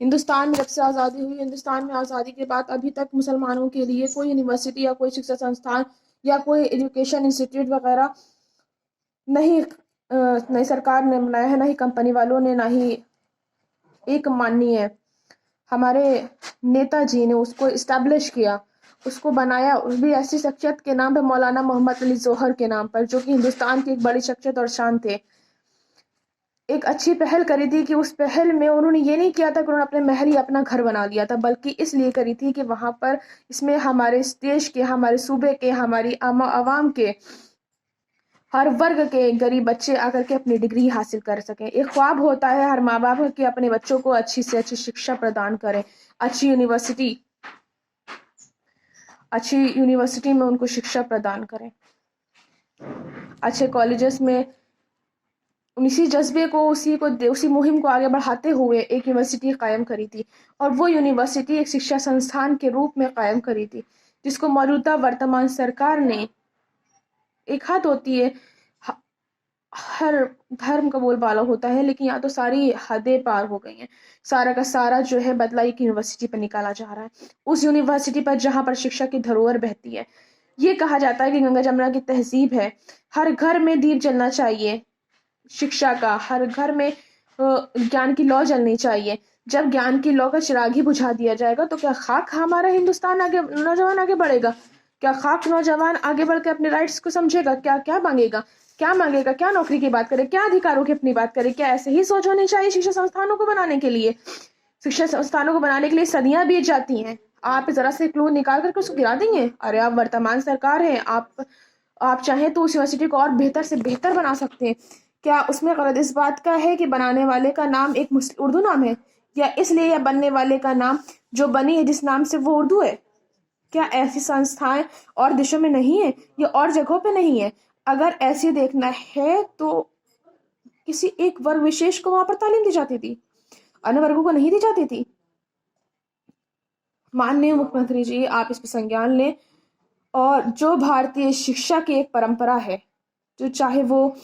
हिंदुस्तान में जब से आज़ादी हुई, हिंदुस्तान में आज़ादी के बाद अभी तक मुसलमानों के लिए कोई यूनिवर्सिटी या कोई शिक्षा संस्थान या कोई एजुकेशन इंस्टीट्यूट वगैरह नहीं नहीं सरकार ने बनाया है, ना ही कंपनी वालों ने, ना ही एक माननीय हमारे नेताजी ने उसको इस्टेब्लिश किया, उसको बनाया, उस भी ऐसी शख्सियत के नाम पे, मौलाना मोहम्मद अली जौहर के नाम पर, जो कि हिंदुस्तान की एक बड़ी शख्सियत और शान थे। एक अच्छी पहल करी थी कि उस पहल में उन्होंने ये नहीं किया था कि उन्होंने अपने महल ही अपना घर बना लिया था, बल्कि इसलिए करी थी कि वहां पर इसमें हमारे देश के, हमारे सूबे के, हमारी आवाम के हर वर्ग के गरीब बच्चे आकर के अपनी डिग्री हासिल कर सकें। एक ख्वाब होता है हर माँ बाप कि अपने बच्चों को अच्छी से अच्छी शिक्षा प्रदान करें, अच्छी यूनिवर्सिटी में उनको शिक्षा प्रदान करें, अच्छे कॉलेजेस में। इसी जज्बे को, उसी मुहिम को आगे बढ़ाते हुए एक यूनिवर्सिटी कायम करी थी, और वो यूनिवर्सिटी एक शिक्षा संस्थान के रूप में कायम करी थी, जिसको मौजूदा वर्तमान सरकार ने, एक हद होती है, हर धर्म का बोलबाला होता है, लेकिन यहाँ तो सारी हदें पार हो गई हैं। सारा का सारा जो है बदला एक यूनिवर्सिटी पर निकाला जा रहा है, उस यूनिवर्सिटी पर जहां पर शिक्षा की धरोहर बहती है। ये कहा जाता है कि गंगा जमुना की तहजीब है, हर घर में दीप जलना चाहिए शिक्षा का, हर घर में ज्ञान की लौ जलनी चाहिए। जब ज्ञान की लौ का चिराग ही बुझा दिया जाएगा तो क्या खाक हमारा हिंदुस्तान आगे, नौजवान आगे बढ़ेगा? क्या खाक नौजवान आगे बढ़ के अपने राइट्स को समझेगा? क्या क्या मांगेगा, क्या मांगेगा? क्या नौकरी की बात करे, क्या अधिकारों की अपनी बात करे? क्या ऐसे ही सोच होनी चाहिए शिक्षा संस्थानों को बनाने के लिए? शिक्षा संस्थानों को बनाने के लिए सदियां बीत जाती हैं, आप जरा से क्लू निकाल करके उसको गिरा देंगे? अरे आप वर्तमान सरकार है, आप चाहें तो उस यूनिवर्सिटी को और बेहतर से बेहतर बना सकते हैं। क्या उसमें गलत इस बात का है कि बनाने वाले का नाम एक उर्दू नाम है, या इसलिए, या बनने वाले का नाम जो बनी है जिस नाम से वो उर्दू है? क्या ऐसी संस्थाएं और देशों में नहीं है, या और जगहों पे नहीं है? अगर ऐसे देखना है तो किसी एक वर्ग विशेष को वहां पर तालीम दी जाती थी, अन्य वर्गों को नहीं दी जाती थी? माननीय मुख्यमंत्री जी, आप इस पर संज्ञान लें, और जो भारतीय शिक्षा की एक परंपरा है, जो चाहे वो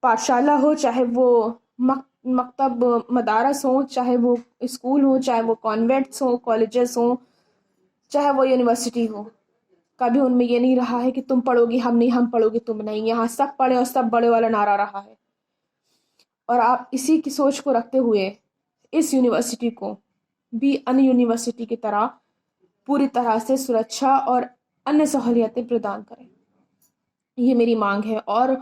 पाठशाला हो, चाहे वो मकतब मदारस हो, चाहे वो स्कूल हो, चाहे वो कॉन्वेंट्स हो, कॉलेजेस हो, चाहे वो यूनिवर्सिटी हो, कभी उनमें ये नहीं रहा है कि तुम पढ़ोगी हम नहीं, हम पढ़ोगे तुम नहीं। यहाँ सब पढ़े और सब बड़े वाला नारा रहा है। और आप इसी की सोच को रखते हुए इस यूनिवर्सिटी को भी अन्य यूनिवर्सिटी की तरह पूरी तरह से सुरक्षा और अन्य सहूलियतें प्रदान करें, ये मेरी मांग है। और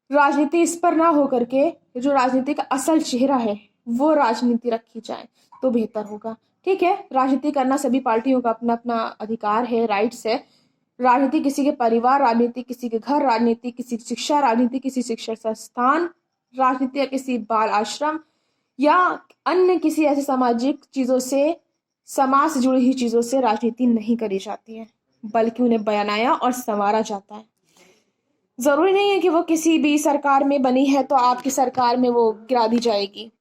राजनीति इस पर ना हो करके जो राजनीति का असल चेहरा है वो राजनीति रखी जाए तो बेहतर होगा। ठीक है, राजनीति करना सभी पार्टियों का अपना अपना अधिकार है, राइट्स है। राजनीति किसी के परिवार, राजनीति किसी के घर, राजनीति किसी की शिक्षा, राजनीति किसी शिक्षा संस्थान, राजनीति या किसी बाल आश्रम या अन्य किसी ऐसे सामाजिक चीजों से, समाज से जुड़ी हुई चीजों से राजनीति नहीं करी जाती है, बल्कि उन्हें बनाया और संवारा जाता है। जरूरी नहीं है कि वो किसी भी सरकार में बनी है तो आपकी सरकार में वो गिरा दी जाएगी,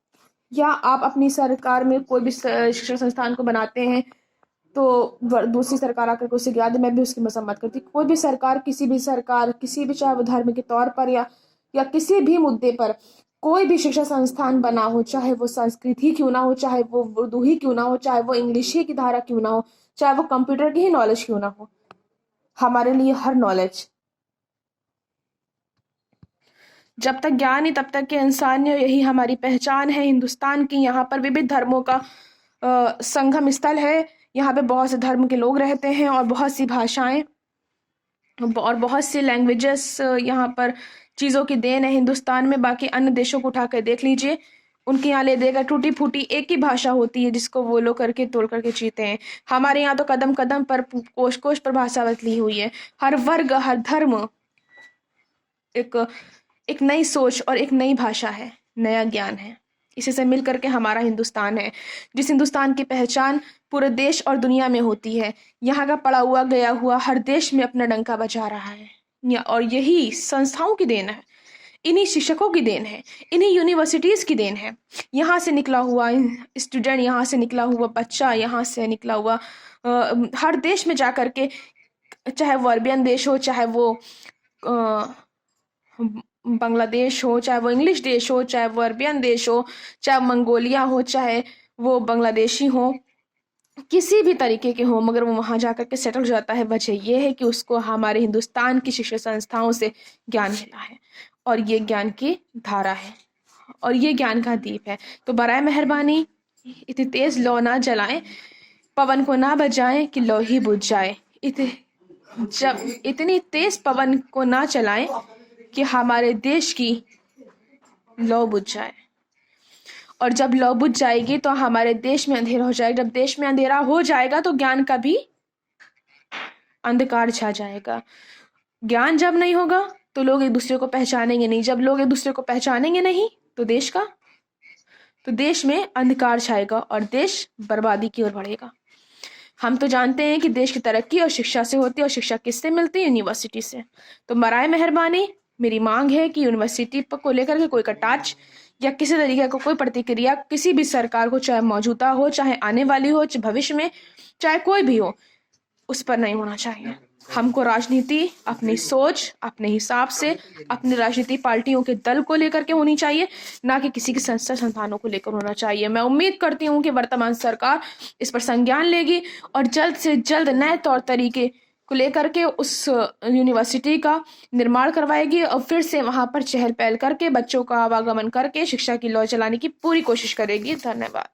या आप अपनी सरकार में कोई भी शिक्षण संस्थान को बनाते हैं तो दूसरी सरकार आकर के उसे गिरा दे। मैं भी उसकी मजम्मत करती। कोई भी सरकार, किसी भी, चाहे वो धर्म के तौर पर या किसी भी मुद्दे पर कोई भी शिक्षा संस्थान बना हो, चाहे वो संस्कृत ही क्यों ना हो, चाहे वो उर्दू ही क्यों ना हो, चाहे वो इंग्लिश ही की धारा क्यों ना हो, चाहे वो कंप्यूटर की ही नॉलेज क्यों ना हो, हमारे लिए हर नॉलेज, जब तक ज्ञान है तब तक के इंसान है। यही हमारी पहचान है हिंदुस्तान की। यहाँ पर विविध धर्मों का संगम स्थल है। यहाँ पे बहुत से धर्म के लोग रहते हैं और बहुत सी भाषाएं और बहुत सी लैंग्वेजेस यहाँ पर चीज़ों की देन है हिंदुस्तान में। बाकी अन्य देशों को उठा कर देख लीजिए, उनके यहाँ ले देगा टूटी फूटी एक ही भाषा होती है जिसको वो लोग करके तोड़ करके जीते हैं। हमारे यहाँ तो कदम कदम पर, कोश कोश पर भाषा बदली हुई है। हर वर्ग, हर धर्म एक एक नई सोच और एक नई भाषा है, नया ज्ञान है। इसी से मिल करके हमारा हिंदुस्तान है, जिस हिंदुस्तान की पहचान पूरे देश और दुनिया में होती है। यहाँ का पड़ा हुआ गया हुआ हर देश में अपना डंका बजा रहा है, और यही संस्थाओं की देन है, इन्हीं शिक्षकों की देन है, इन्हीं यूनिवर्सिटीज की देन है। यहाँ से निकला हुआ स्टूडेंट, यहाँ से निकला हुआ बच्चा, यहाँ से निकला हुआ हर देश में जा करके, चाहे वो अरबियन देश हो, चाहे वो बांग्लादेश हो, चाहे वो इंग्लिश देश हो, चाहे वो अरबियन देश हो, चाहे मंगोलिया हो, चाहे वो बांग्लादेशी हो, किसी भी तरीके के हो, मगर वो वहाँ जाकर के सेटल हो जाता है। वजह ये है कि उसको हमारे हिंदुस्तान की शिक्षा संस्थाओं से ज्ञान मिला है, और ये ज्ञान की धारा है, और ये ज्ञान का दीप है। तो बराए मेहरबानी इतनी तेज लौ ना जलाएं, पवन को ना बजाएं कि लौ ही बुझ जाए। जब इतनी तेज पवन को ना चलाएं कि हमारे देश की लौ बुझ जाए, और जब लौ बुझ जाएगी तो हमारे देश में अंधेरा हो जाएगा। जब देश में अंधेरा हो जाएगा तो ज्ञान का भी अंधकार छा जाएगा। ज्ञान जब नहीं होगा तो लोग एक दूसरे को पहचानेंगे नहीं, जब लोग एक दूसरे को पहचानेंगे नहीं तो देश में अंधकार छाएगा और देश बर्बादी की ओर बढ़ेगा। हम तो जानते हैं कि देश की तरक्की और शिक्षा से होती है, और शिक्षा किससे मिलती है? यूनिवर्सिटी से। तो बराए मेहरबानी मेरी मांग है कि यूनिवर्सिटी को लेकर के कोई कटाक्ष या किसी तरीके का कोई प्रतिक्रिया किसी भी सरकार को, चाहे मौजूदा हो, चाहे आने वाली हो, चाहे भविष्य में, चाहे कोई भी हो, उस पर नहीं होना चाहिए। हमको राजनीति अपनी सोच, अपने हिसाब से, अपनी राजनीति पार्टियों के दल को लेकर के होनी चाहिए, ना कि किसी की संस्था संस्थानों को लेकर होना चाहिए। मैं उम्मीद करती हूँ कि वर्तमान सरकार इस पर संज्ञान लेगी और जल्द से जल्द नए तौर तरीके को लेकर के उस यूनिवर्सिटी का निर्माण करवाएगी, और फिर से वहां पर चहल पहल करके बच्चों का आवागमन करके शिक्षा की लौ चलाने की पूरी कोशिश करेगी। धन्यवाद।